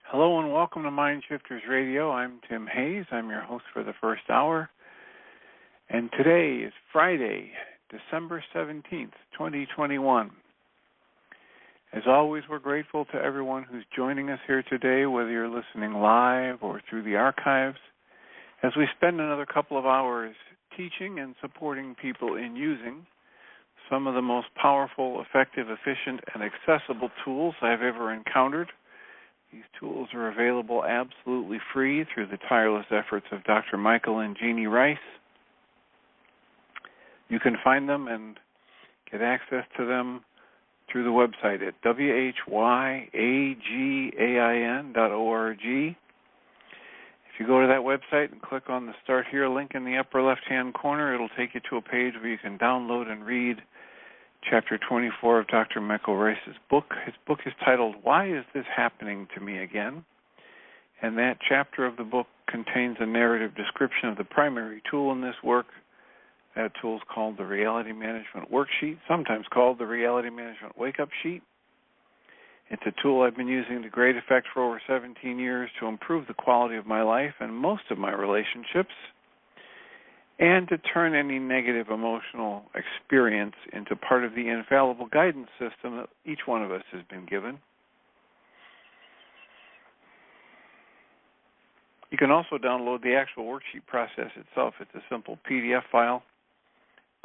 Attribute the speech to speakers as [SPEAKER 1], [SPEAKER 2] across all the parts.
[SPEAKER 1] Hello and welcome to Mind Shifters Radio. I'm Tim Hayes. I'm your host for the first hour. And today is Friday, December 17th, 2021. As always, we're grateful to everyone who's joining us here today, whether you're listening live or through the archives, as we spend another couple of hours teaching and supporting people in using some of the most powerful, effective, efficient, and accessible tools I've ever encountered. These tools are available absolutely free through the tireless efforts of Dr. Michael and Jeannie Rice. You can find them and get access to them through the website at whyagain.org. If you go to that website and click on the Start Here link in the upper left-hand corner, it'll take you to a page where you can download and read Chapter 24 of Dr. Michael Rice's book. His book is titled, Why Is This Happening to Me Again? And that chapter of the book contains a narrative description of the primary tool in this work. That tool is called the Reality Management Worksheet, sometimes called the Reality Management Wake-Up Sheet. It's a tool I've been using to great effect for over 17 years to improve the quality of my life and most of my relationships, and to turn any negative emotional experience into part of the infallible guidance system that each one of us has been given. You can also download the actual worksheet process itself. It's a simple PDF file.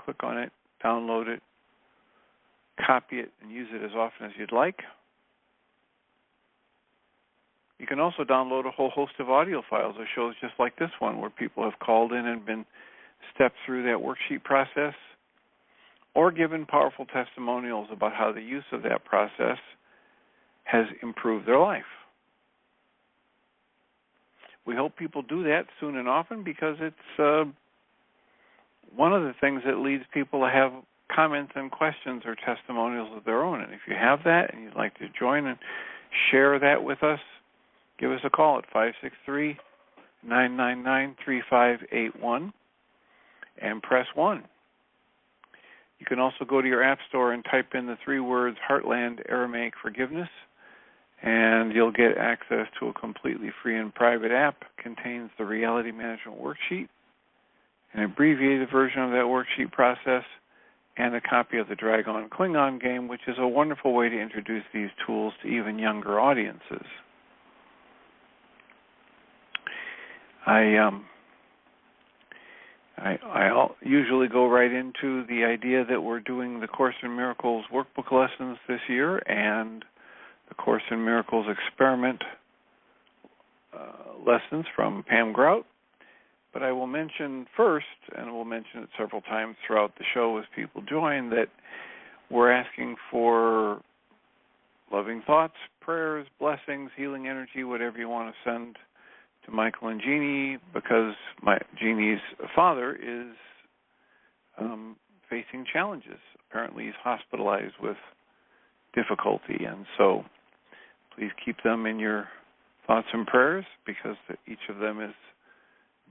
[SPEAKER 1] Click on it, download it, copy it, and use it as often as you'd like. You can also download a whole host of audio files or shows just like this one, where people have called in and been stepped through that worksheet process, or given powerful testimonials about how the use of that process has improved their life. We hope people do that soon and often, because it's one of the things that leads people to have comments and questions or testimonials of their own. And if you have that and you'd like to join and share that with us, give us a call at 563-999-3581 and press 1. You can also go to your app store and type in the 3 words Heartland Aramaic Forgiveness, and you'll get access to a completely free and private app. It contains the Reality Management Worksheet, an abbreviated version of that worksheet process, and a copy of the Dragon Klingon game, which is a wonderful way to introduce these tools to even younger audiences. I usually go right into the idea that we're doing the Course in Miracles workbook lessons this year and the Course in Miracles experiment lessons from Pam Grout. But I will mention first, and we'll mention it several times throughout the show as people join, that we're asking for loving thoughts, prayers, blessings, healing energy, whatever you want to send to Michael and Jeannie, because Jeannie's father is facing challenges. Apparently he's hospitalized with difficulty, and so please keep them in your thoughts and prayers, because each of them is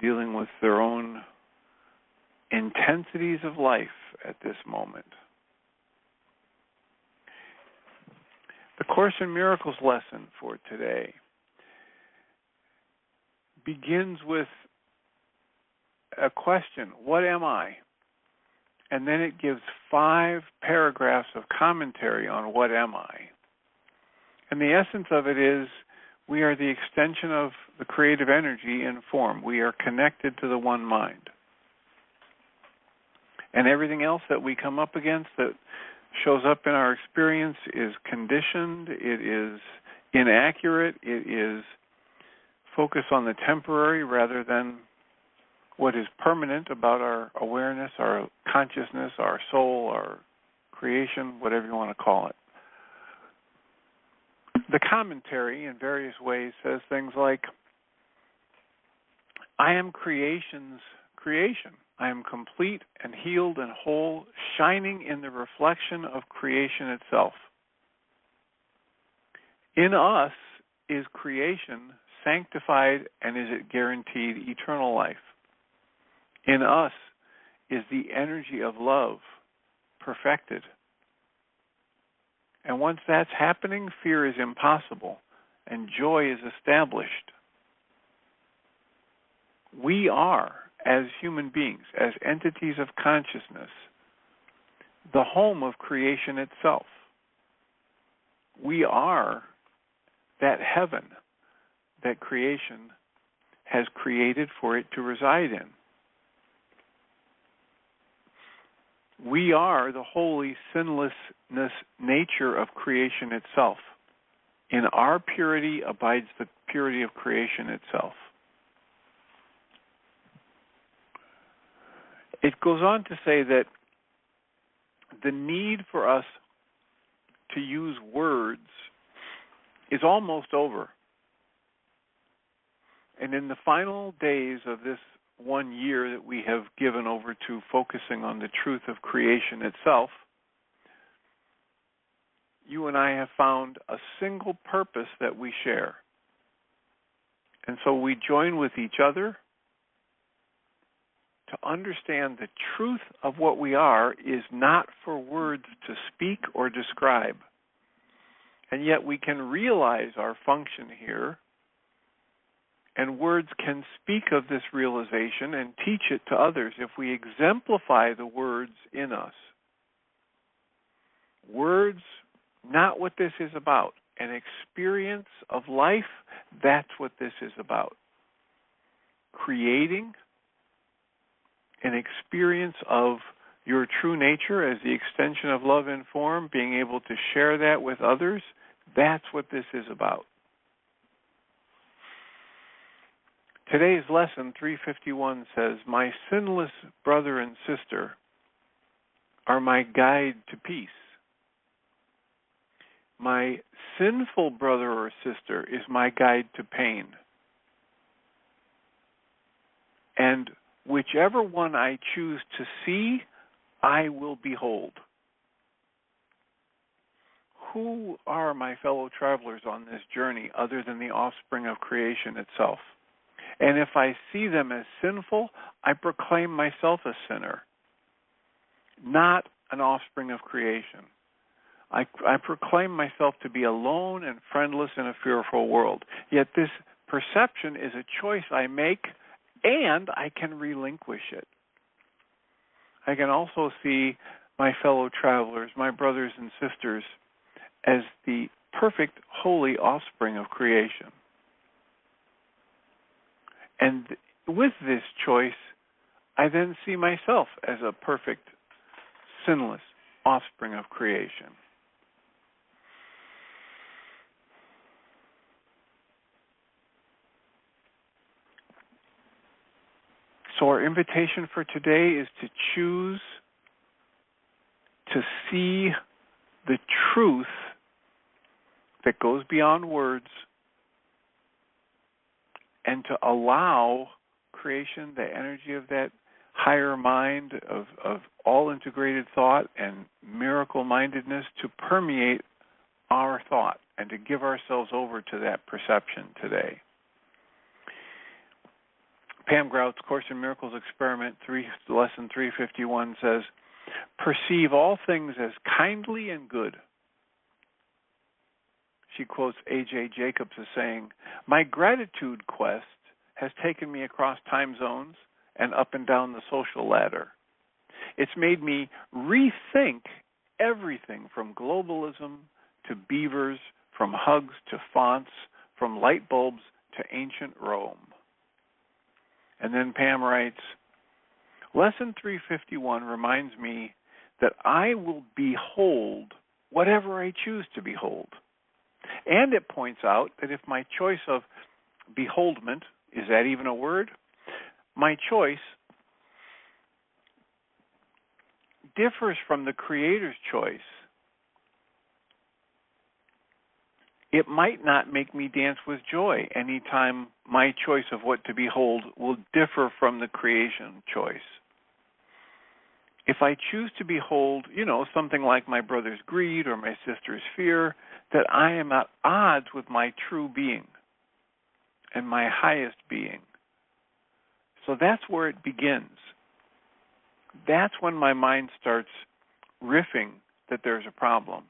[SPEAKER 1] dealing with their own intensities of life at this moment. The Course in Miracles lesson for today begins with a question, what am I? And then it gives 5 paragraphs of commentary on what am I. And the essence of it is, we are the extension of the creative energy in form. We are connected to the one mind. And everything else that we come up against that shows up in our experience is conditioned, it is inaccurate, it is focused on the temporary rather than what is permanent about our awareness, our consciousness, our soul, our creation, whatever you want to call it. The commentary in various ways says things like, I am creation's creation. I am complete and healed and whole, shining in the reflection of creation itself. In us is creation sanctified, and is it guaranteed eternal life. In us is the energy of love perfected. And once that's happening, fear is impossible, and joy is established. We are, as human beings, as entities of consciousness, the home of creation itself. We are that heaven that creation has created for it to reside in. We are the holy sinlessness nature of creation itself. In our purity abides the purity of creation itself. It goes on to say that the need for us to use words is almost over. And in the final days of this 1 year that we have given over to focusing on the truth of creation itself, you and I have found a single purpose that we share. And so we join with each other to understand the truth of what we are is not for words to speak or describe. And yet we can realize our function here, and words can speak of this realization and teach it to others if we exemplify the words in us. Words, not what this is about. An experience of life, that's what this is about. Creating an experience of your true nature as the extension of love in form, being able to share that with others, that's what this is about. Today's lesson, 351, says, "My sinless brother and sister are my guide to peace. My sinful brother or sister is my guide to pain. And whichever one I choose to see, I will behold." Who are my fellow travelers on this journey other than the offspring of creation itself? And if I see them as sinful, I proclaim myself a sinner, not an offspring of creation. I proclaim myself to be alone and friendless in a fearful world. Yet this perception is a choice I make, and I can relinquish it. I can also see my fellow travelers, my brothers and sisters, as the perfect, holy offspring of creation. And with this choice, I then see myself as a perfect, sinless offspring of creation. So our invitation for today is to choose to see the truth that goes beyond words and to allow creation, the energy of that higher mind of all integrated thought and miracle-mindedness to permeate our thought and to give ourselves over to that perception today. Pam Grout's Course in Miracles Experiment 3, Lesson 351 says, "Perceive all things as kindly and good." She quotes A.J. Jacobs as saying, "My gratitude quest has taken me across time zones and up and down the social ladder. It's made me rethink everything from globalism to beavers, from hugs to fonts, from light bulbs to ancient Rome." And then Pam writes, "Lesson 351 reminds me that I will behold whatever I choose to behold. And it points out that if my choice of beholdment, is that even a word? My choice differs from the Creator's choice. It might not make me dance with joy anytime my choice of what to behold will differ from the creation choice. If I choose to behold, something like my brother's greed or my sister's fear, that I am at odds with my true being and my highest being. So that's where it begins. That's when my mind starts riffing that there's a problem.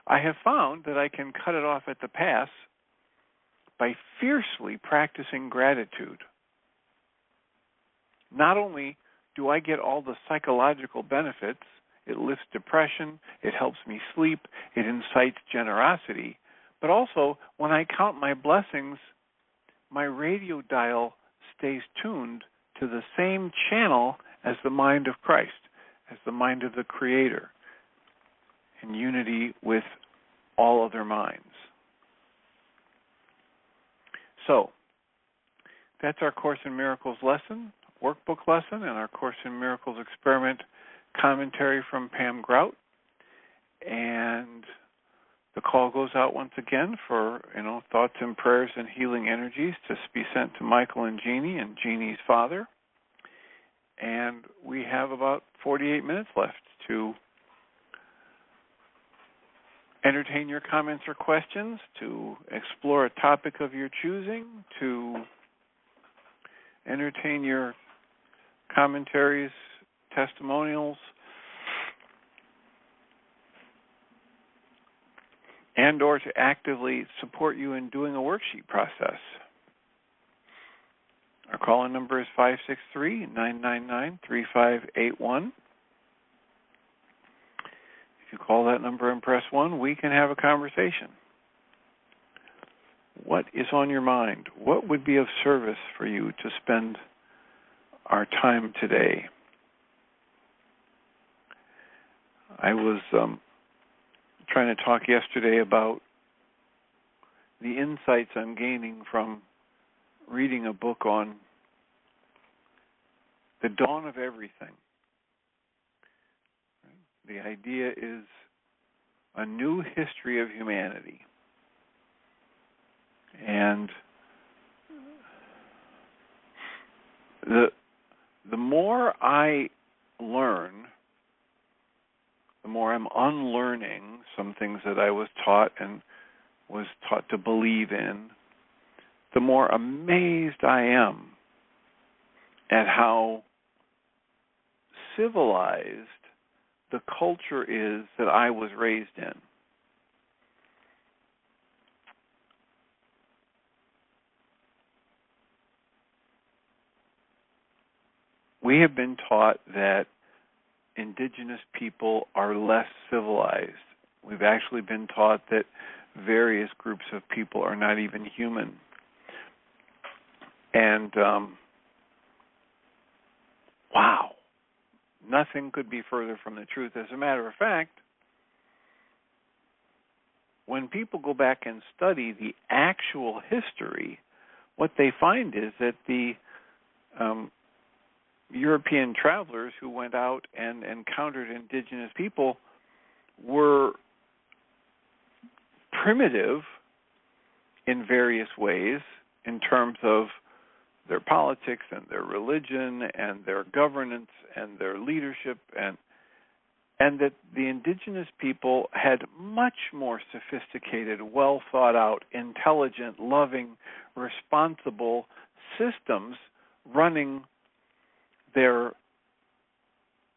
[SPEAKER 1] I have found that I can cut it off at the pass by fiercely practicing gratitude. Not only do I get all the psychological benefits, it lifts depression, it helps me sleep, it incites generosity, but also when I count my blessings, my radio dial stays tuned to the same channel as the mind of Christ, as the mind of the Creator, in unity with all other minds. So, that's our Course in Miracles lesson, workbook lesson, and our Course in Miracles experiment commentary from Pam Grout. And the call goes out once again for, thoughts and prayers and healing energies to be sent to Michael and Jeannie's father. And we have about 48 minutes left to entertain your comments or questions, to explore a topic of your choosing, to entertain your commentaries, testimonials, and or to actively support you in doing a worksheet process. Our call-in number is 563-999-3581. If you call that number and press 1, we can have a conversation. What is on your mind? What would be of service for you to spend our time today? I was trying to talk yesterday about the insights I'm gaining from reading a book on the dawn of everything. The idea is a new history of humanity. And the more I learn, the more I'm unlearning some things that I was taught and was taught to believe in, the more amazed I am at how civilized the culture is that I was raised in. We have been taught that indigenous people are less civilized. We've actually been taught that various groups of people are not even human. And, wow, nothing could be further from the truth. As a matter of fact, when people go back and study the actual history, what they find is that the European travelers who went out and encountered indigenous people were primitive in various ways in terms of their politics and their religion and their governance and their leadership, and that the indigenous people had much more sophisticated, well thought out, intelligent, loving, responsible systems running their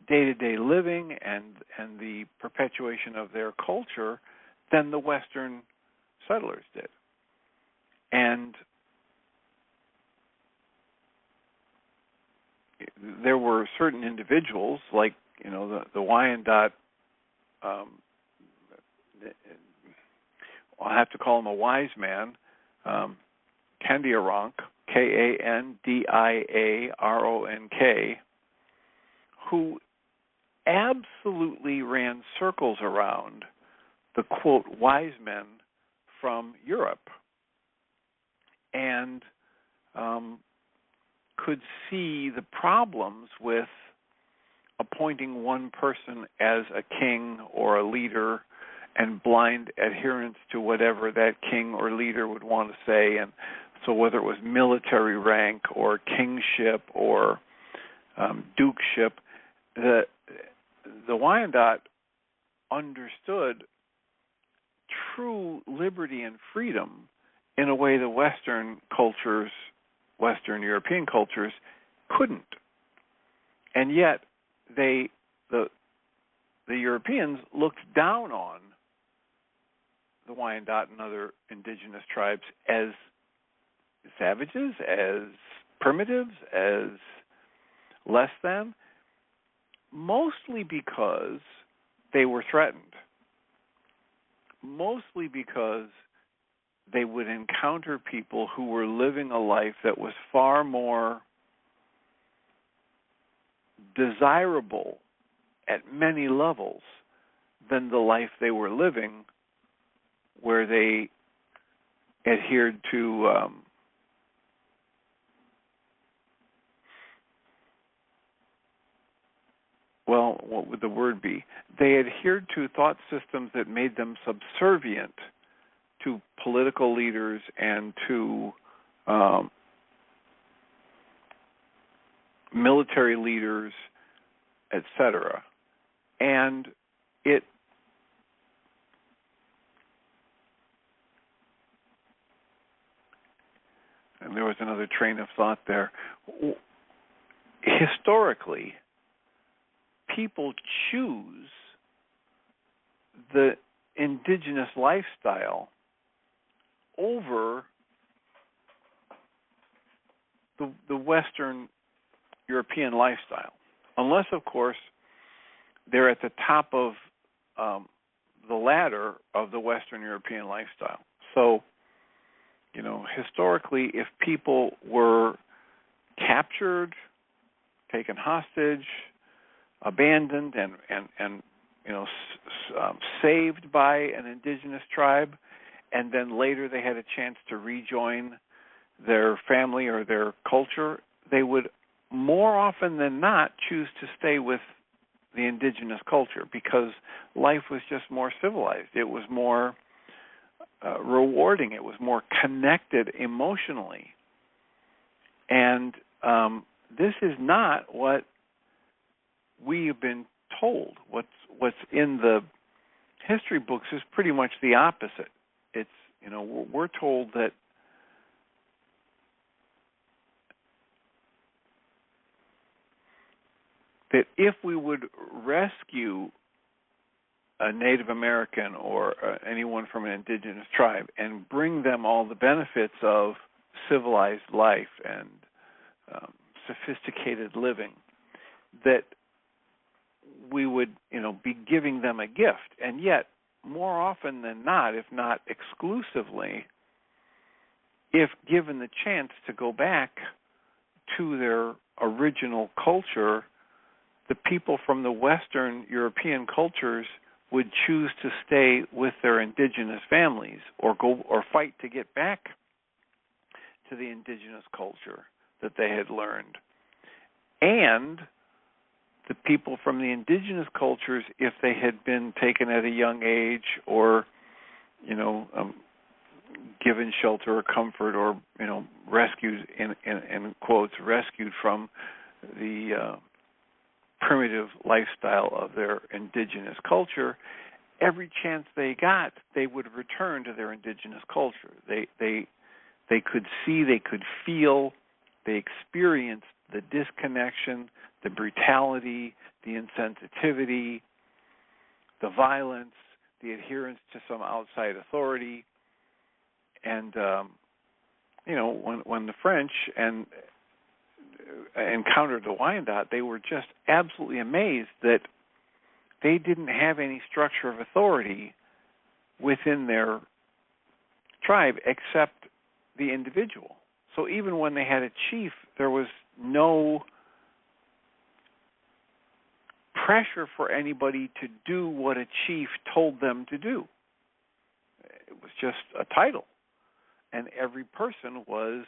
[SPEAKER 1] day-to-day living and the perpetuation of their culture than the Western settlers did. And there were certain individuals, like, the Wyandotte, I'll have to call him a wise man, Kandiaronk, Kandiaronk, who absolutely ran circles around the, quote, wise men from Europe and could see the problems with appointing one person as a king or a leader and blind adherence to whatever that king or leader would want to say. And so whether it was military rank or kingship or dukeship, the Wyandotte understood true liberty and freedom in a way the Western European cultures couldn't. And yet the Europeans looked down on the Wyandotte and other indigenous tribes as savages, as primitives, as less than, mostly because they were threatened. Mostly because they would encounter people who were living a life that was far more desirable at many levels than the life they were living, where they adhered to what would the word be? They adhered to thought systems that made them subservient to political leaders and to military leaders, etc. And there was another train of thought there. Historically, people choose the indigenous lifestyle over the Western European lifestyle, unless, of course, they're at the top of the ladder of the Western European lifestyle. So, historically, if people were captured, taken hostage, abandoned, and saved by an indigenous tribe, and then later they had a chance to rejoin their family or their culture, they would more often than not choose to stay with the indigenous culture because life was just more civilized. It was more rewarding. It was more connected emotionally. And this is not what we have been told. What's in the history books is pretty much the opposite. It's, we're told that if we would rescue a Native American or anyone from an indigenous tribe and bring them all the benefits of civilized life and sophisticated living, that we would, be giving them a gift. And yet, more often than not, if not exclusively, if given the chance to go back to their original culture, the people from the Western European cultures would choose to stay with their indigenous families or fight to get back to the indigenous culture that they had learned. And the people from the indigenous cultures, if they had been taken at a young age or, given shelter or comfort or, rescued, in quotes, rescued from the primitive lifestyle of their indigenous culture, every chance they got, they would return to their indigenous culture. They could see, they could feel, they experienced the disconnection, the brutality, the insensitivity, the violence, the adherence to some outside authority. And, when the French encountered the Wyandot, they were just absolutely amazed that they didn't have any structure of authority within their tribe except the individual. So even when they had a chief, there was no pressure for anybody to do what a chief told them to do. It was just a title. And every person was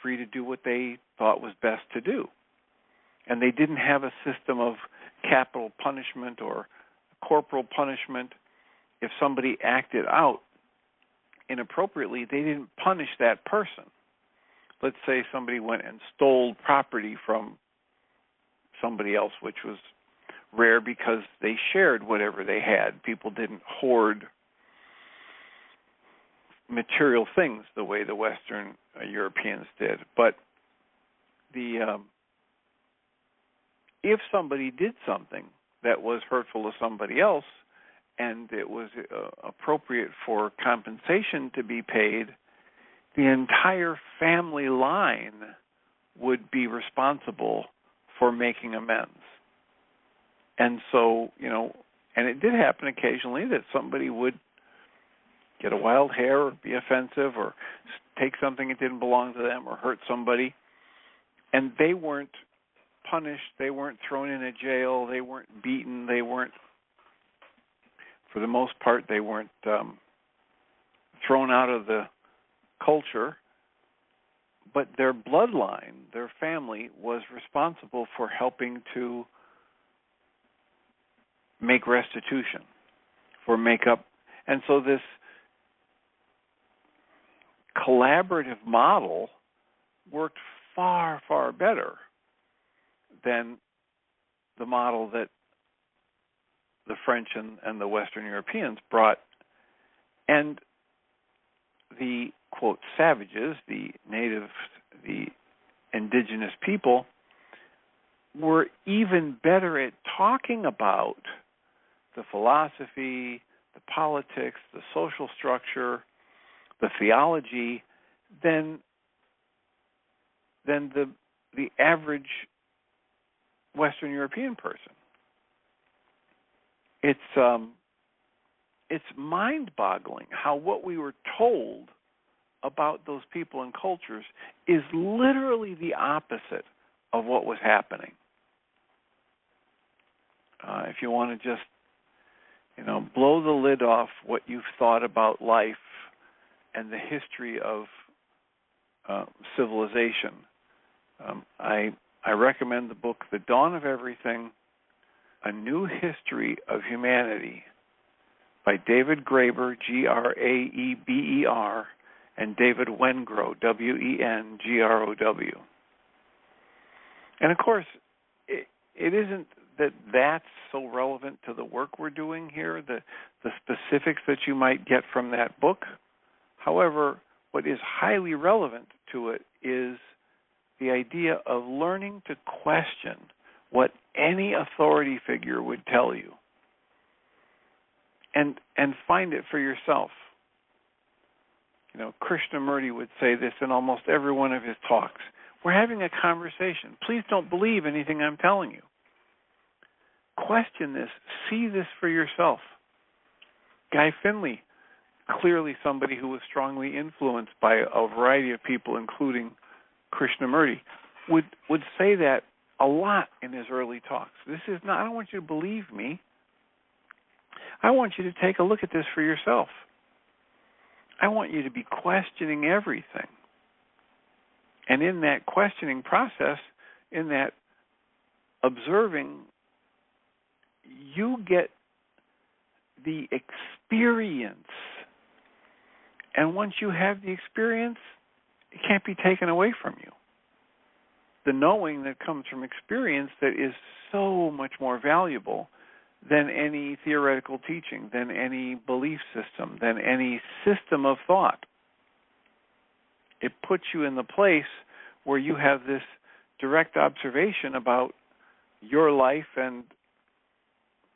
[SPEAKER 1] free to do what they thought was best to do. And they didn't have a system of capital punishment or corporal punishment. If somebody acted out inappropriately, they didn't punish that person. Let's say somebody went and stole property from somebody else, which was rare because they shared whatever they had. People didn't hoard material things the way the Western Europeans did. But if somebody did something that was hurtful to somebody else and it was appropriate for compensation to be paid, the entire family line would be responsible for making amends. And so, and it did happen occasionally that somebody would get a wild hair or be offensive or take something that didn't belong to them or hurt somebody, and they weren't punished, they weren't thrown in a jail, they weren't beaten, they weren't, for the most part, they weren't thrown out of the culture, but their bloodline, their family, was responsible for helping to make restitution, for make-up. And so this collaborative model worked far, far better than the model that the French and the Western Europeans brought. And the, quote, savages, the natives, the indigenous people, were even better at talking about the philosophy, the politics, the social structure, the theology than the average Western European person. It's mind-boggling how what we were told about those people and cultures is literally the opposite of what was happening. If you want to just, blow the lid off what you've thought about life and the history of civilization, I recommend the book The Dawn of Everything, A New History of Humanity by David Graeber, Graeber, and David Wengrow, Wengrow. And of course, it isn't that that's so relevant to the work we're doing here, the specifics that you might get from that book. However, what is highly relevant to it is the idea of learning to question what any authority figure would tell you and find it for yourself. Krishnamurti would say this in almost every one of his talks. We're having a conversation. Please don't believe anything I'm telling you. Question this. See this for yourself. Guy Finley, clearly somebody who was strongly influenced by a variety of people, including Krishnamurti, would say that a lot in his early talks. This is not, I don't want you to believe me. I want you to take a look at this for yourself. I want you to be questioning everything. And in that questioning process, in that observing, you get the experience. And once you have the experience, it can't be taken away from you. The knowing that comes from experience that is so much more valuable than any theoretical teaching, than any belief system, than any system of thought. It puts you in the place where you have this direct observation about your life and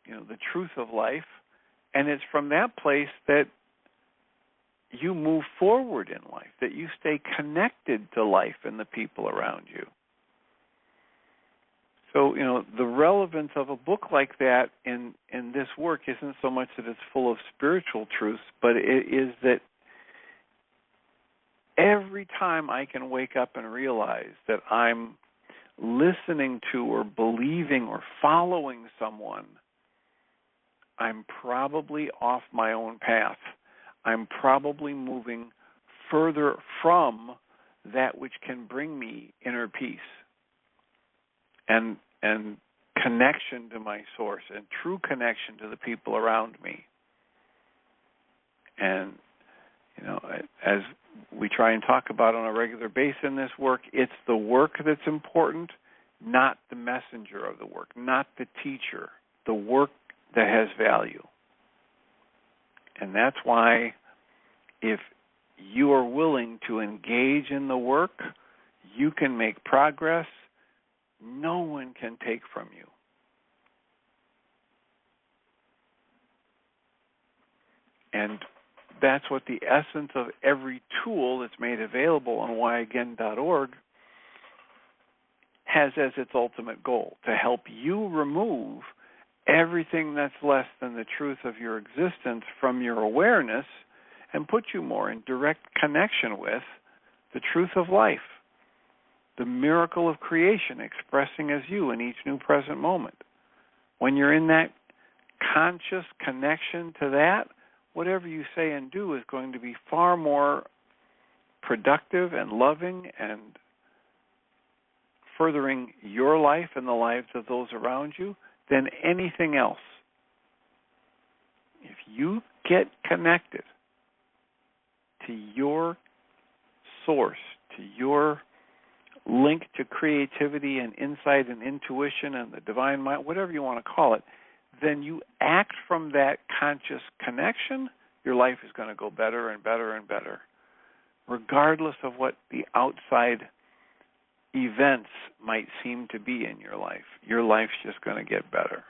[SPEAKER 1] the truth of life, and it's from that place that you move forward in life, that you stay connected to life and the people around you. So, the relevance of a book like that in this work isn't so much that it's full of spiritual truths, but it is that every time I can wake up and realize that I'm listening to or believing or following someone, I'm probably off my own path. I'm probably moving further from that which can bring me inner peace and connection to my source and true connection to the people around me. And, as we try and talk about on a regular basis in this work, it's the work that's important, not the messenger of the work, not the teacher, the work that has value. And that's why if you are willing to engage in the work, you can make progress no one can take from you. And that's what the essence of every tool that's made available on whyagain.org has as its ultimate goal, to help you remove everything that's less than the truth of your existence from your awareness and put you more in direct connection with the truth of life, the miracle of creation expressing as you in each new present moment. When you're in that conscious connection to that, whatever you say and do is going to be far more productive and loving and furthering your life and the lives of those around you than anything else. If you get connected to your source, to your link to creativity and insight and intuition and the divine mind, whatever you want to call it, then you act from that conscious connection, your life is going to go better and better and better, regardless of what the outside events might seem to be in your life. Your life's just going to get better.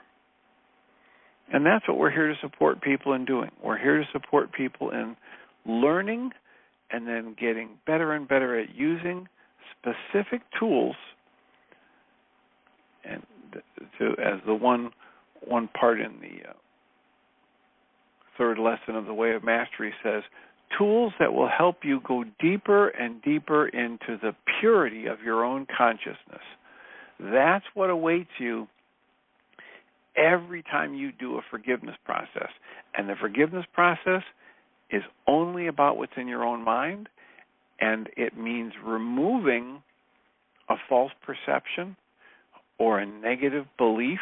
[SPEAKER 1] And that's what we're here to support people in doing. We're here to support people in learning and then getting better and better at using specific tools. And as the one part in the third lesson of the Way of Mastery says, tools that will help you go deeper and deeper into the purity of your own consciousness. That's what awaits you every time you do a forgiveness process. And the forgiveness process is only about what's in your own mind, and it means removing a false perception or a negative belief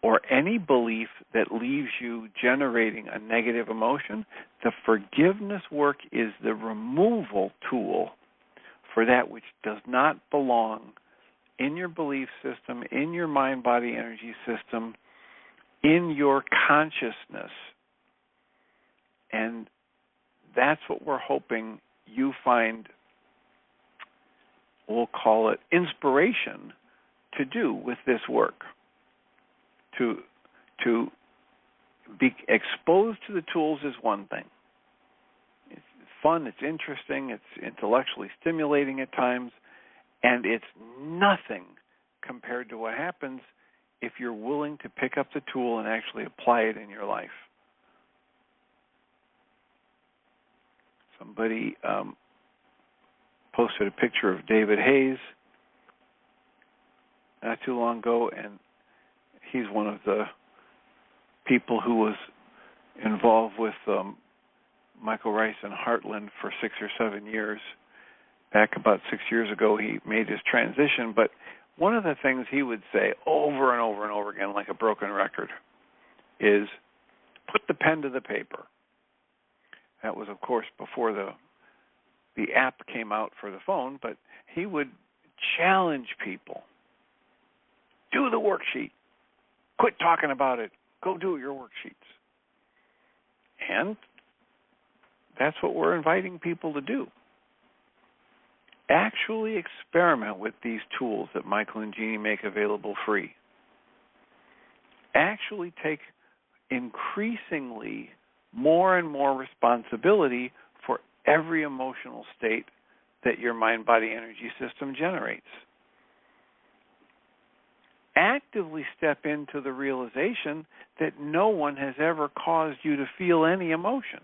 [SPEAKER 1] or any belief that leaves you generating a negative emotion. The forgiveness work is the removal tool for that which does not belong in your belief system, in your mind-body energy system, in your consciousness. And that's what we're hoping you find, we'll call it inspiration, to do with this work. To be exposed to the tools is one thing. It's fun, it's interesting, it's intellectually stimulating at times, and it's nothing compared to what happens if you're willing to pick up the tool and actually apply it in your life. Somebody posted a picture of David Hayes not too long ago, and he's one of the people who was involved with Michael Rice and Heartland for 6 or 7 years. Back about 6 years ago, he made his transition, but one of the things he would say over and over and over again, like a broken record, is put the pen to the paper. That was, of course, before the app came out for the phone, but he would challenge people. Do the worksheet. Quit talking about it. Go do your worksheets. And that's what we're inviting people to do. Actually experiment with these tools that Michael and Jeannie make available free. Actually take increasingly more and more responsibility for every emotional state that your mind-body energy system generates. Actively step into the realization that no one has ever caused you to feel any emotion.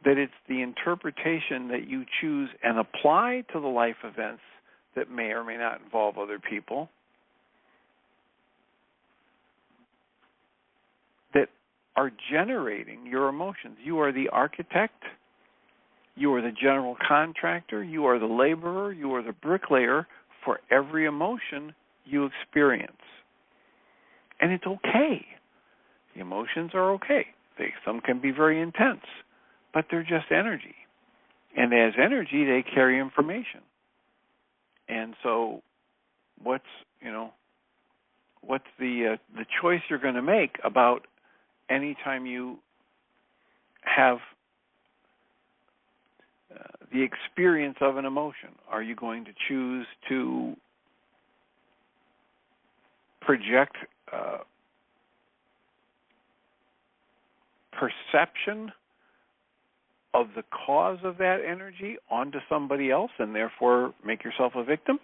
[SPEAKER 1] That it's the interpretation that you choose and apply to the life events that may or may not involve other people that are generating your emotions. You are the architect, you are the general contractor, you are the laborer, you are the bricklayer for every emotion you experience. And it's okay. The emotions are okay. Some can be very intense, but they're just energy. And as energy, they carry information. And so what's the choice you're going to make about any time you have the experience of an emotion? Are you going to choose to project perception of the cause of that energy onto somebody else and therefore make yourself a victim?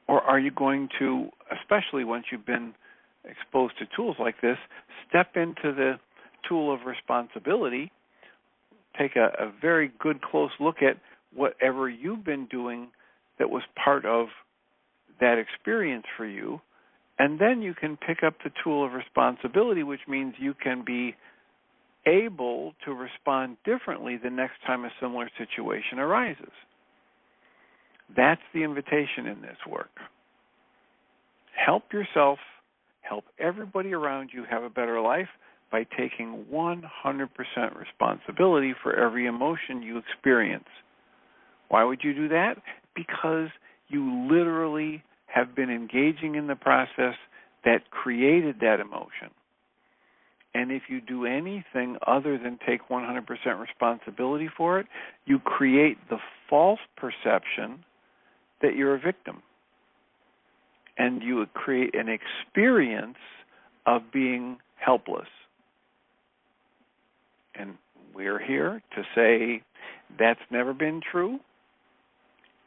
[SPEAKER 1] Or are you going to, especially once you've been exposed to tools like this, step into the tool of responsibility, take a very good close look at whatever you've been doing that was part of that experience for you, and then you can pick up the tool of responsibility, which means you can be able to respond differently the next time a similar situation arises. That's the invitation in this work. Help yourself, help everybody around you have a better life by taking 100% responsibility for every emotion you experience. Why would you do that? Because you literally have been engaging in the process that created that emotion. And if you do anything other than take 100% responsibility for it, you create the false perception that you're a victim. And you would create an experience of being helpless. And we're here to say that's never been true,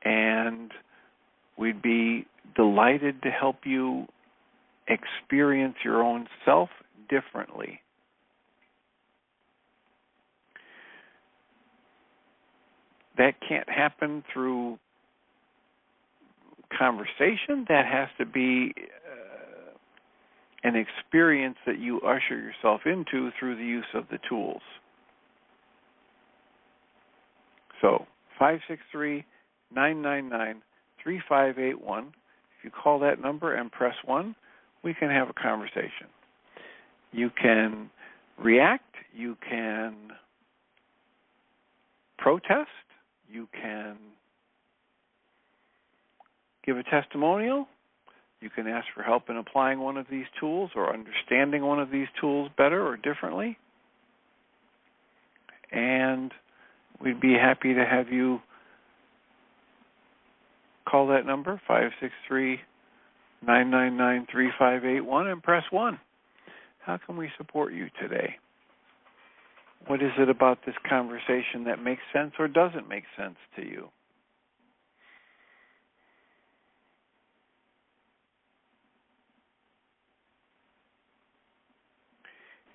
[SPEAKER 1] and we'd be delighted to help you experience your own self differently. That can't happen through conversation. That has to be an experience that you usher yourself into through the use of the tools. So 563-999-3581. If you call that number and press 1, we can have a conversation. You can react, you can protest, you can give a testimonial, you can ask for help in applying one of these tools or understanding one of these tools better or differently. And we'd be happy to have you call that number, 563-999-3581, and press 1. How can we support you today? What is it about this conversation that makes sense or doesn't make sense to you?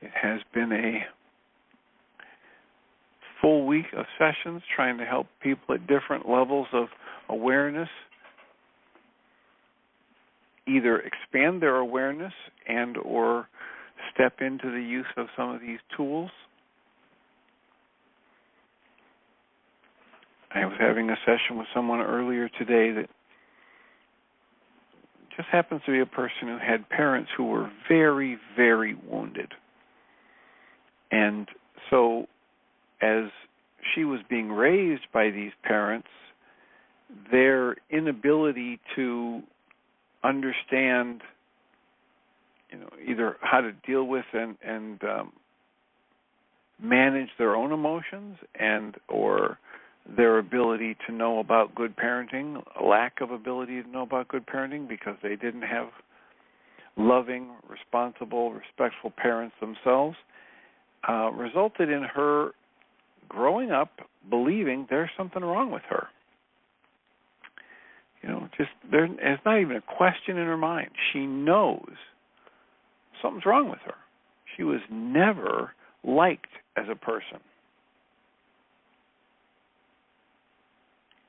[SPEAKER 1] It has been a full week of sessions trying to help people at different levels of awareness either expand their awareness and or step into the use of some of these tools. I was having a session with someone earlier today that just happens to be a person who had parents who were very, very wounded. And so as she was being raised by these parents, their inability to understand, either how to deal with and manage their own emotions and or their ability to know about good parenting, a lack of ability to know about good parenting because they didn't have loving, responsible, respectful parents themselves, resulted in her growing up believing there's something wrong with her. There's not even a question in her mind. She knows something's wrong with her. She was never liked as a person.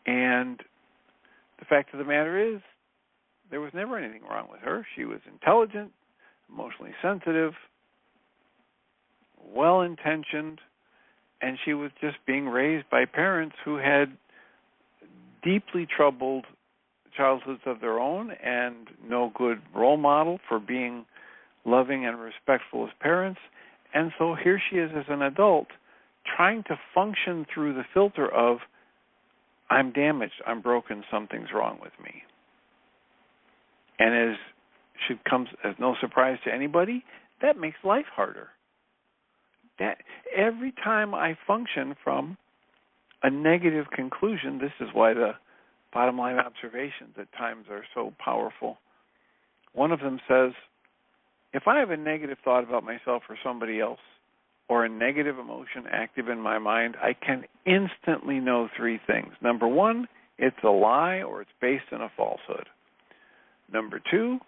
[SPEAKER 1] And the fact of the matter is, there was never anything wrong with her. She was intelligent, emotionally sensitive, well-intentioned, and she was just being raised by parents who had deeply troubled childhoods of their own and no good role model for being loving and respectful as parents. And so here she is as an adult trying to function through the filter of, I'm damaged, I'm broken, something's wrong with me. And as should come as no surprise to anybody, that makes life harder. That every time I function from a negative conclusion, this is why the bottom line observations at times are so powerful. One of them says, if I have a negative thought about myself or somebody else, or a negative emotion active in my mind, I can instantly know three things. Number one, it's a lie or it's based in a falsehood. Number two,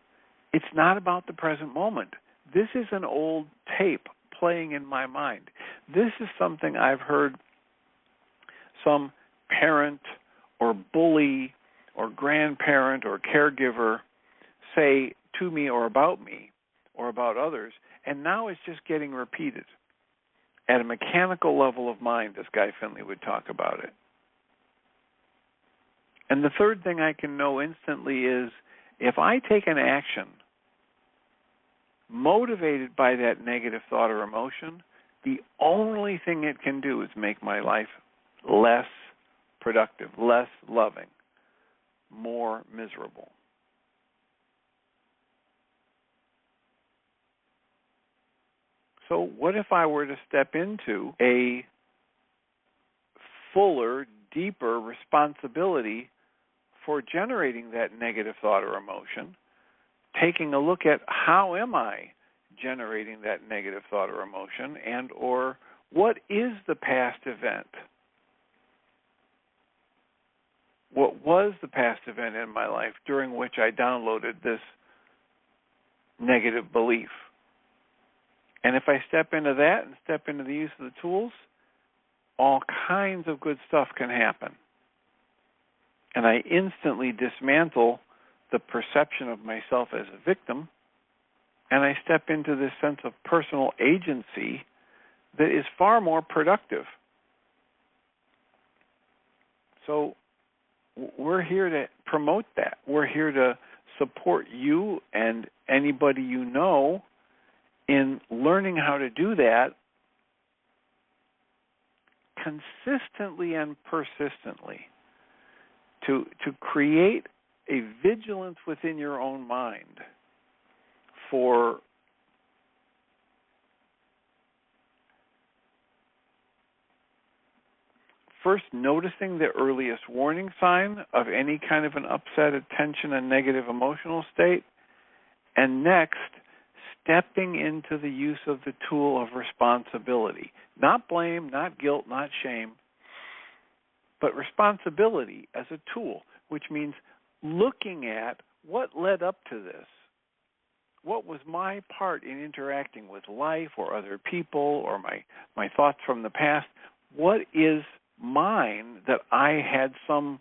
[SPEAKER 1] it's not about the present moment. This is an old tape playing in my mind. This is something I've heard some parent or bully or grandparent or caregiver say to me or about others, and now it's just getting repeated at a mechanical level of mind, as Guy Finley would talk about it. And the third thing I can know instantly is if I take an action motivated by that negative thought or emotion, the only thing it can do is make my life less productive, less loving, more miserable. So what if I were to step into a fuller, deeper responsibility for generating that negative thought or emotion, taking a look at how am I generating that negative thought or emotion, and or what is the past event? What was the past event in my life during which I downloaded this negative belief? And if I step into that and step into the use of the tools, all kinds of good stuff can happen. And I instantly dismantle the perception of myself as a victim, and I step into this sense of personal agency that is far more productive. So we're here to promote that. We're here to support you and anybody you know in learning how to do that consistently and persistently, to create a vigilance within your own mind for first noticing the earliest warning sign of any kind of an upset, attention, and negative emotional state, and next, stepping into the use of the tool of responsibility. Not blame, not guilt, not shame, but responsibility as a tool, which means looking at what led up to this. What was my part in interacting with life or other people or my thoughts from the past? What is mine that I had some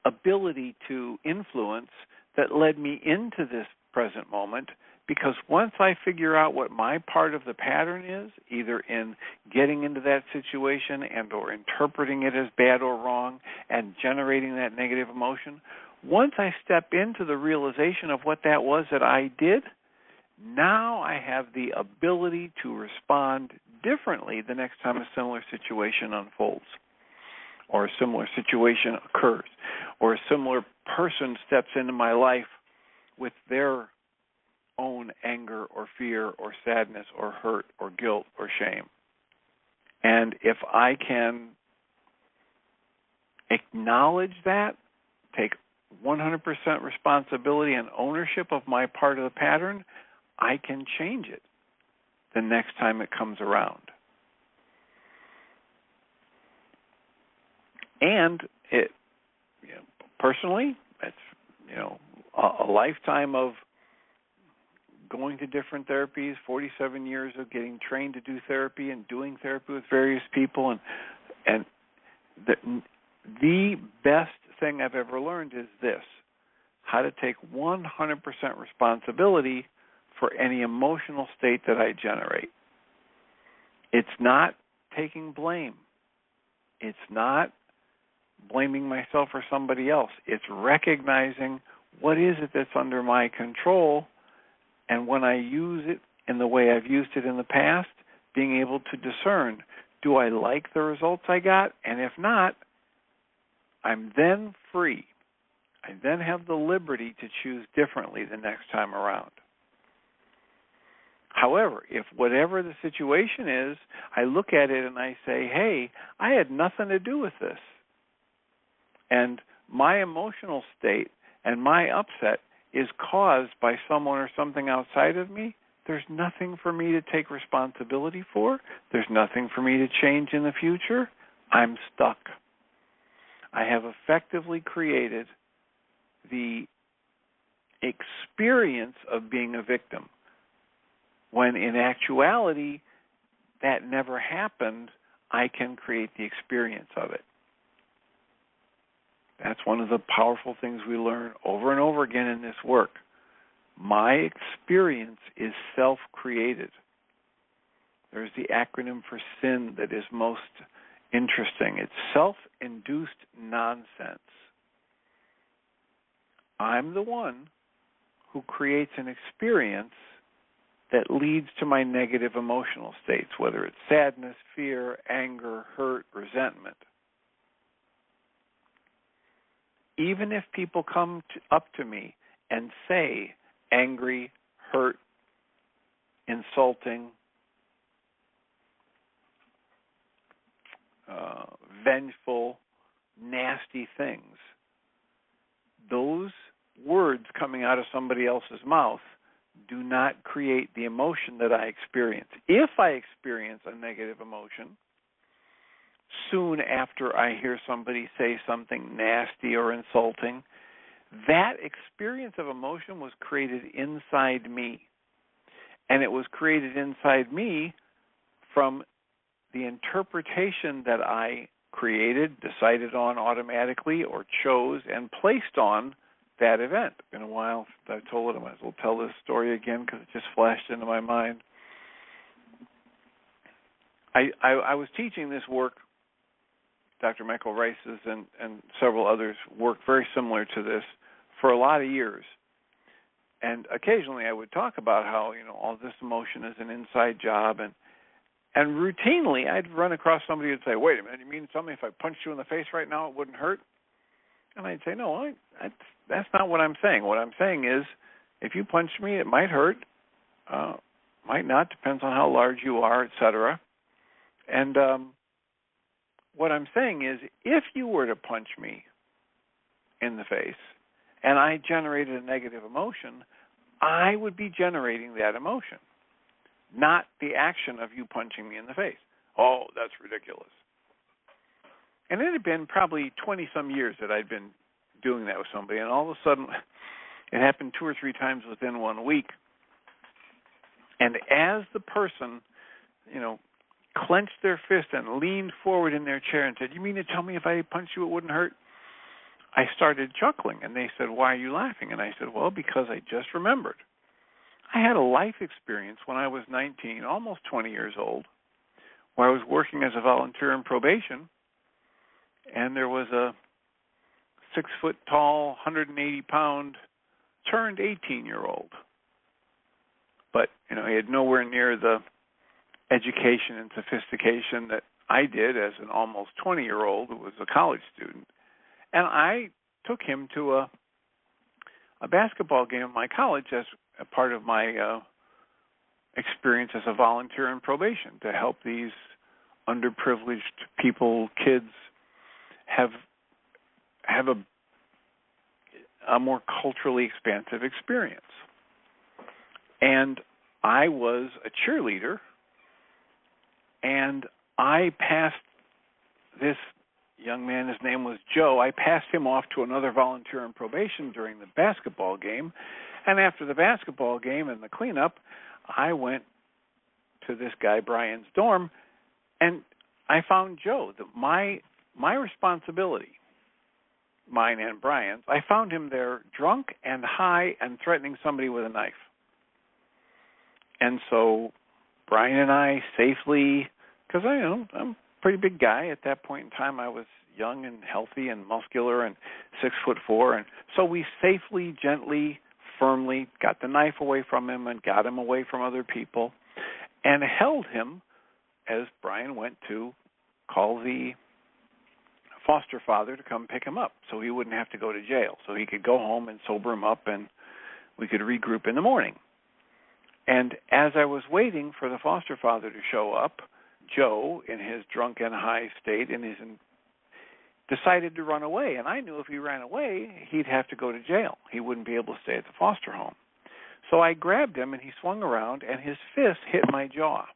[SPEAKER 1] ability to influence that led me into this present moment? Because once I figure out what my part of the pattern is, either in getting into that situation and or interpreting it as bad or wrong and generating that negative emotion, once I step into the realization of what that was that I did, now I have the ability to respond differently the next time a similar situation unfolds, or a similar situation occurs, or a similar person steps into my life with their own anger or fear or sadness or hurt or guilt or shame. And if I can acknowledge that, take 100% responsibility and ownership of my part of the pattern, I can change it the next time it comes around. And it, personally, it's a lifetime of going to different therapies, 47 years of getting trained to do therapy and doing therapy with various people, and the best thing I've ever learned is this: how to take 100% responsibility for any emotional state that I generate. It's not taking blame. It's not blaming myself or somebody else. It's recognizing what is it that's under my control, and when I use it in the way I've used it in the past, being able to discern, do I like the results I got? And if not, I'm then free. I then have the liberty to choose differently the next time around. However, if whatever the situation is, I look at it and I say, hey, I had nothing to do with this. And my emotional state and my upset is caused by someone or something outside of me, There's nothing for me to take responsibility for. There's nothing for me to change in the future. I'm stuck. I have effectively created the experience of being a victim, when in actuality that never happened. I can create the experience of it. That's one of the powerful things we learn over and over again in this work. My experience is self-created. There's the acronym for SIN that is most interesting. It's self-induced nonsense. I'm the one who creates an experience that leads to my negative emotional states, whether it's sadness, fear, anger, hurt, resentment. Even if people come up to me and say angry, hurt, insulting, vengeful, nasty things, those words coming out of somebody else's mouth do not create the emotion that I experience. If I experience a negative emotion, soon after I hear somebody say something nasty or insulting, that experience of emotion was created inside me. And it was created inside me from the interpretation that I created, decided on automatically, or chose and placed on that event. It's been a while since I've told it. I might as well tell this story again because it just flashed into my mind. I was teaching this work, Dr. Michael Rice's and several others work very similar to this for a lot of years. And occasionally I would talk about how, all this emotion is an inside job. And routinely I'd run across somebody who'd say, wait a minute, you mean to tell me if I punched you in the face right now it wouldn't hurt? And I'd say, no, that's not what I'm saying. What I'm saying is if you punch me, it might hurt, might not, depends on how large you are, et cetera. And what I'm saying is if you were to punch me in the face and I generated a negative emotion, I would be generating that emotion, not the action of you punching me in the face. Oh, that's ridiculous. And it had been probably 20-some years that I'd been doing that with somebody, and all of a sudden it happened 2 or 3 times within 1 week. And as the person, clenched their fist and leaned forward in their chair and said, you mean to tell me if I punched you it wouldn't hurt? I started chuckling, and they said, why are you laughing? And I said, well, because I just remembered. I had a life experience when I was 19, almost 20 years old, where I was working as a volunteer in probation, and there was a 6-foot-tall, 180-pound, turned 18-year-old. But, he had nowhere near the education and sophistication that I did as an almost 20-year-old who was a college student. And I took him to a basketball game at my college as a part of my experience as a volunteer in probation to help these underprivileged people, kids, have a more culturally expansive experience. And I was a cheerleader, and I passed this young man, his name was Joe, I passed him off to another volunteer in probation during the basketball game. And after the basketball game and the cleanup, I went to this guy Brian's dorm, and I found Joe. My responsibility, mine and Brian's, I found him there drunk and high and threatening somebody with a knife. And so Brian and I safely, because I'm a pretty big guy at that point in time. I was young and healthy and muscular and 6'4", and so we safely, gently, firmly got the knife away from him and got him away from other people and held him as Brian went to call the foster father to come pick him up so he wouldn't have to go to jail, so he could go home and sober him up and we could regroup in the morning. And as I was waiting for the foster father to show up, Joe, in his drunk and high state, decided to run away. And I knew if he ran away, he'd have to go to jail. He wouldn't be able to stay at the foster home. So I grabbed him, and he swung around, and his fist hit my jaw.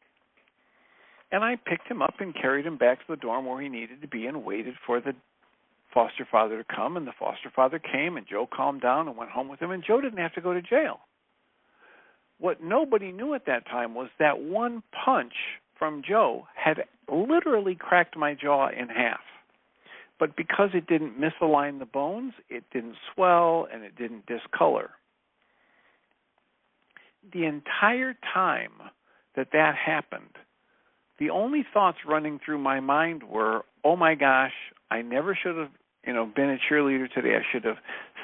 [SPEAKER 1] And I picked him up and carried him back to the dorm where he needed to be and waited for the foster father to come. And the foster father came, and Joe calmed down and went home with him, and Joe didn't have to go to jail. What nobody knew at that time was that one punch from Joe had literally cracked my jaw in half. But because it didn't misalign the bones, it didn't swell, and it didn't discolor. The entire time that happened, the only thoughts running through my mind were, oh my gosh, I never should have, been a cheerleader today. I should have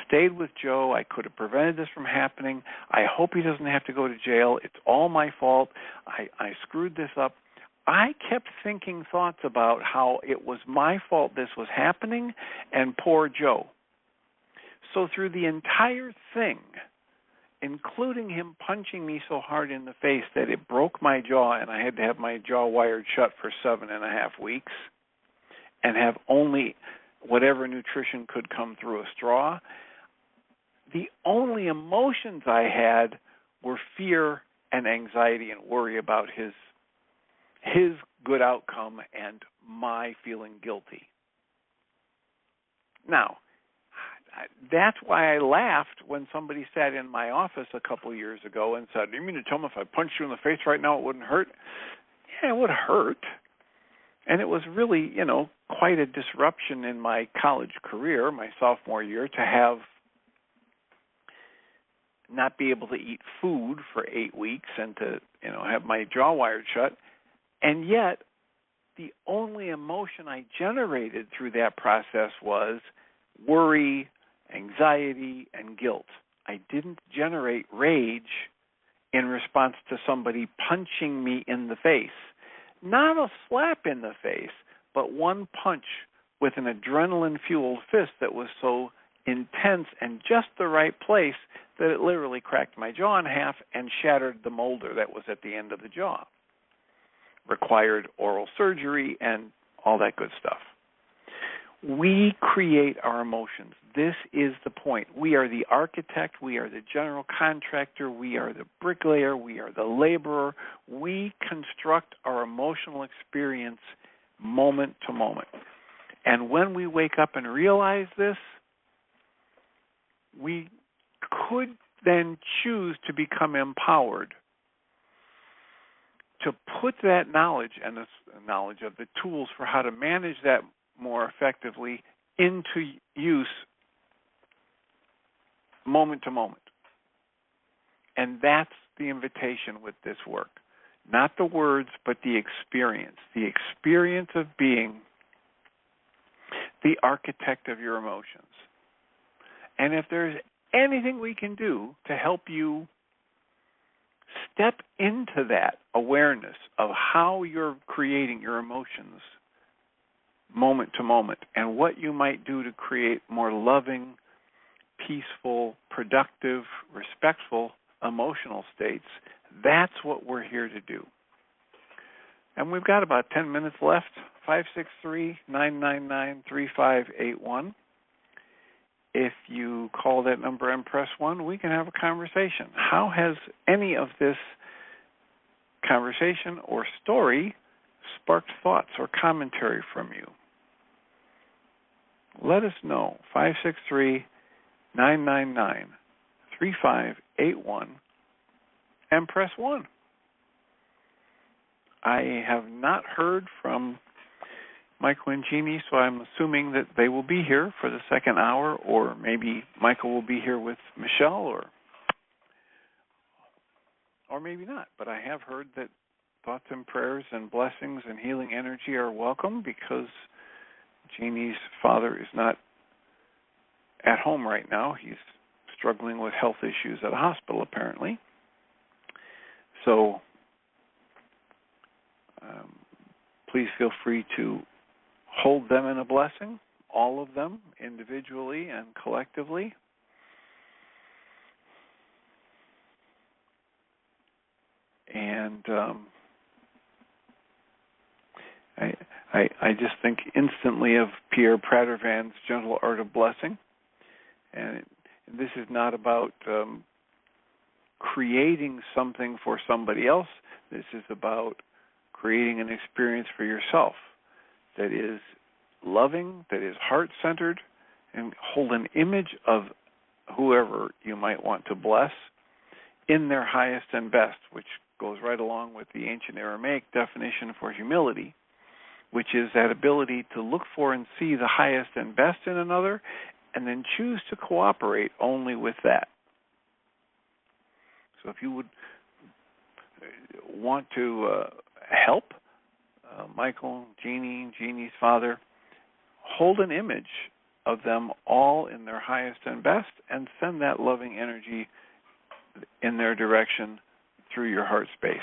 [SPEAKER 1] stayed with Joe. I could have prevented this from happening. I hope he doesn't have to go to jail. It's all my fault. I screwed this up. I kept thinking thoughts about how it was my fault this was happening and poor Joe. So through the entire thing, including him punching me so hard in the face that it broke my jaw and I had to have my jaw wired shut for 7.5 weeks and have only whatever nutrition could come through a straw, the only emotions I had were fear and anxiety and worry about his good outcome and my feeling guilty. Now, that's why I laughed when somebody sat in my office a couple of years ago and said, you mean to tell me if I punched you in the face right now it wouldn't hurt? Yeah, it would hurt. And it was really, quite a disruption in my college career, my sophomore year, to have not be able to eat food for 8 weeks and to, have my jaw wired shut. And yet, the only emotion I generated through that process was worry, anxiety, and guilt. I didn't generate rage in response to somebody punching me in the face. Not a slap in the face, but one punch with an adrenaline-fueled fist that was so intense and just the right place that it literally cracked my jaw in half and shattered the molder that was at the end of the jaw. Required oral surgery and all that good stuff. We create our emotions. This is the point. We are the architect. We are the general contractor. We are the bricklayer. We are the laborer. We construct our emotional experience moment to moment. And when we wake up and realize this, we could then choose to become empowered to put that knowledge and the knowledge of the tools for how to manage that more effectively into use moment to moment. And that's the invitation with this work. Not the words, but the experience of being the architect of your emotions. And if there's anything we can do to help you step into that awareness of how you're creating your emotions moment to moment and what you might do to create more loving, peaceful, productive, respectful emotional states, that's what we're here to do. And we've got about 10 minutes left. 563-999-3581. If you call that number and press 1, we can have a conversation. How has any of this conversation or story sparked thoughts or commentary from you? Let us know. 563-999-3581 and press 1. I have not heard from Michael and Jeannie, so I'm assuming that they will be here for the second hour, or maybe Michael will be here with Michelle, or maybe not. But I have heard that thoughts and prayers and blessings and healing energy are welcome because Jeannie's father is not at home right now. He's struggling with health issues at a hospital, apparently. So please feel free to hold them in a blessing, all of them, individually and collectively. And I just think instantly of Pierre Pradervan's Gentle Art of Blessing. And this is not about creating something for somebody else. This is about creating an experience for yourself that is loving, that is heart-centered, and hold an image of whoever you might want to bless in their highest and best, which goes right along with the ancient Aramaic definition for humility, which is that ability to look for and see the highest and best in another and then choose to cooperate only with that. So if you would want to help Michael, Jeannie's father, hold an image of them all in their highest and best and send that loving energy in their direction through your heart space.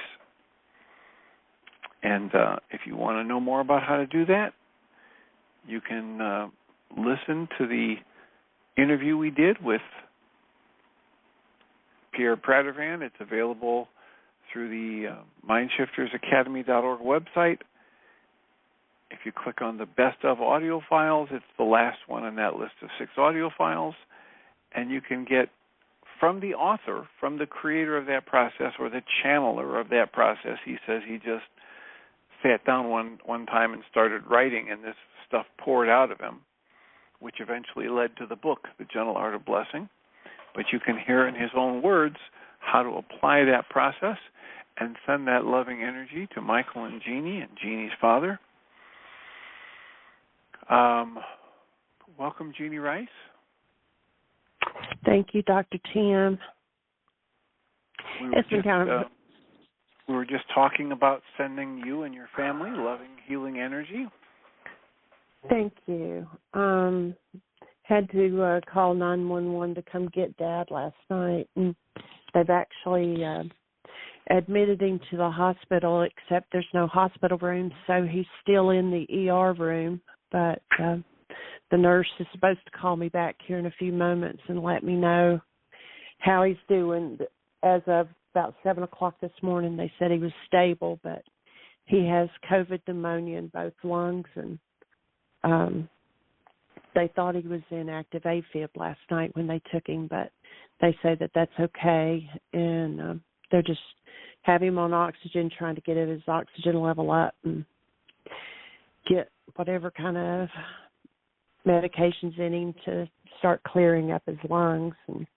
[SPEAKER 1] And if you want to know more about how to do that, you can listen to the interview we did with Pierre Pradervan. It's available through the MindShiftersAcademy.org website. If you click on the Best of audio files, it's the last one in that list of 6 audio files, and you can get from the author, from the creator of that process or the channeler of that process. He says he just sat down one time and started writing, and this stuff poured out of him, which eventually led to the book, The Gentle Art of Blessing. But you can hear in his own words how to apply that process and send that loving energy to Michael and Jeannie's father. Welcome, Jeannie Rice.
[SPEAKER 2] Thank you, Dr. Tim.
[SPEAKER 1] We were just talking about sending you and your family loving, healing energy.
[SPEAKER 2] Thank you. Had to call 911 to come get Dad last night, and they've actually admitted him to the hospital, except there's no hospital room, so he's still in the ER room. But the nurse is supposed to call me back here in a few moments and let me know how he's doing. As of about 7 o'clock this morning, they said he was stable, but he has COVID pneumonia in both lungs, and they thought he was in active AFib last night when they took him, but they say that that's okay, and they're just have him on oxygen, trying to get his oxygen level up and get whatever kind of medications in him to start clearing up his lungs. And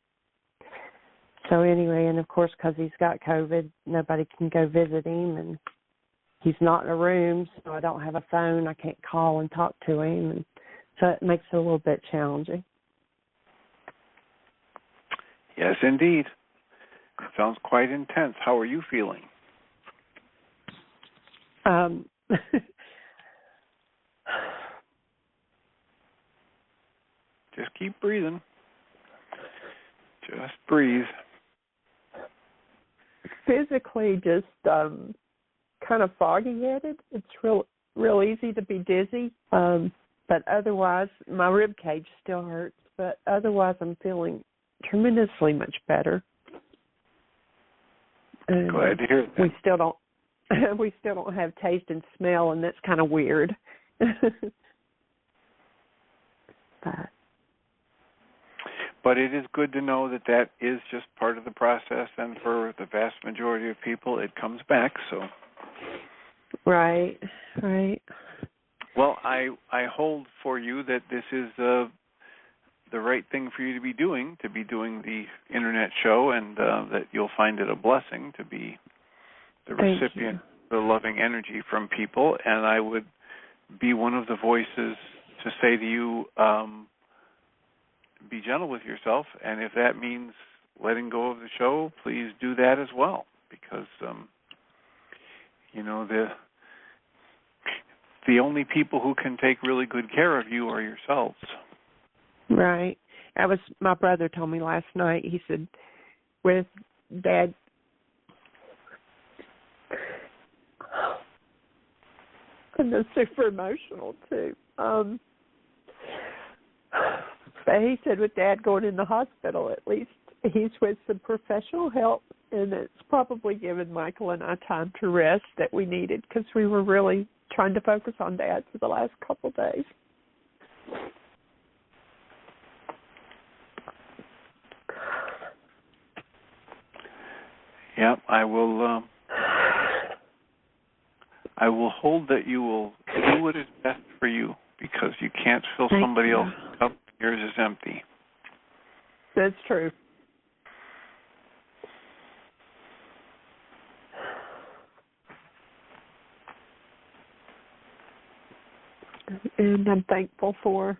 [SPEAKER 2] so anyway, and of course, because he's got COVID, nobody can go visit him, and he's not in a room, so I don't have a phone. I can't call and talk to him, and so it makes it a little bit challenging.
[SPEAKER 1] Yes, indeed. It sounds quite intense. How are you feeling? Just keep breathing. Just breathe.
[SPEAKER 2] Physically, just kind of foggy-headed. It's real easy to be dizzy. But otherwise, my rib cage still hurts. But otherwise, I'm feeling tremendously much better. And
[SPEAKER 1] glad to hear that.
[SPEAKER 2] We still don't have taste and smell, and that's kind of weird.
[SPEAKER 1] But it is good to know that that is just part of the process, and for the vast majority of people, it comes back. So,
[SPEAKER 2] right.
[SPEAKER 1] Well, I hold for you that this is the right thing for you to be doing the internet show, and that you'll find it a blessing to be the recipient of the loving energy from people. And I would be one of the voices to say to you, be gentle with yourself, and if that means letting go of the show, please do that as well, because the only people who can take really good care of you are yourselves.
[SPEAKER 2] Right. My brother told me last night, he said, with Dad, and they're super emotional too. But he said with Dad going in the hospital, at least he's with some professional help, and it's probably given Michael and I time to rest that we needed, because we were really trying to focus on Dad for the last couple of days.
[SPEAKER 1] I will hold that you will do what is best for you, because you can't fill somebody else's cup. Yours is empty.
[SPEAKER 3] That's true. And I'm thankful for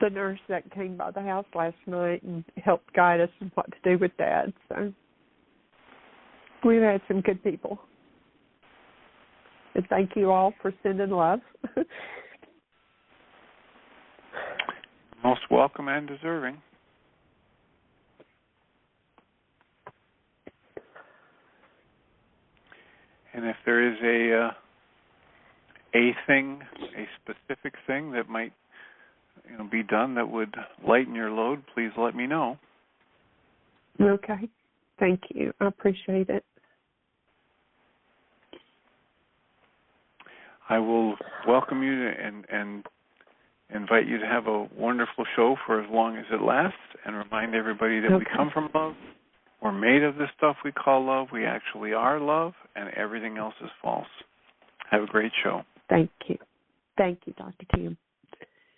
[SPEAKER 3] the nurse that came by the house last night and helped guide us on what to do with Dad. So we've had some good people. And thank you all for sending love.
[SPEAKER 1] Most welcome and deserving. And if there is a specific thing that might be done that would lighten your load, please let me know.
[SPEAKER 3] Okay. Thank you. I appreciate it.
[SPEAKER 1] I will welcome you and invite you to have a wonderful show for as long as it lasts, and remind everybody that we come from love. We're made of this stuff we call love. We actually are love, and everything else is false. Have a great show.
[SPEAKER 3] Thank you. Thank you, Dr. Kim.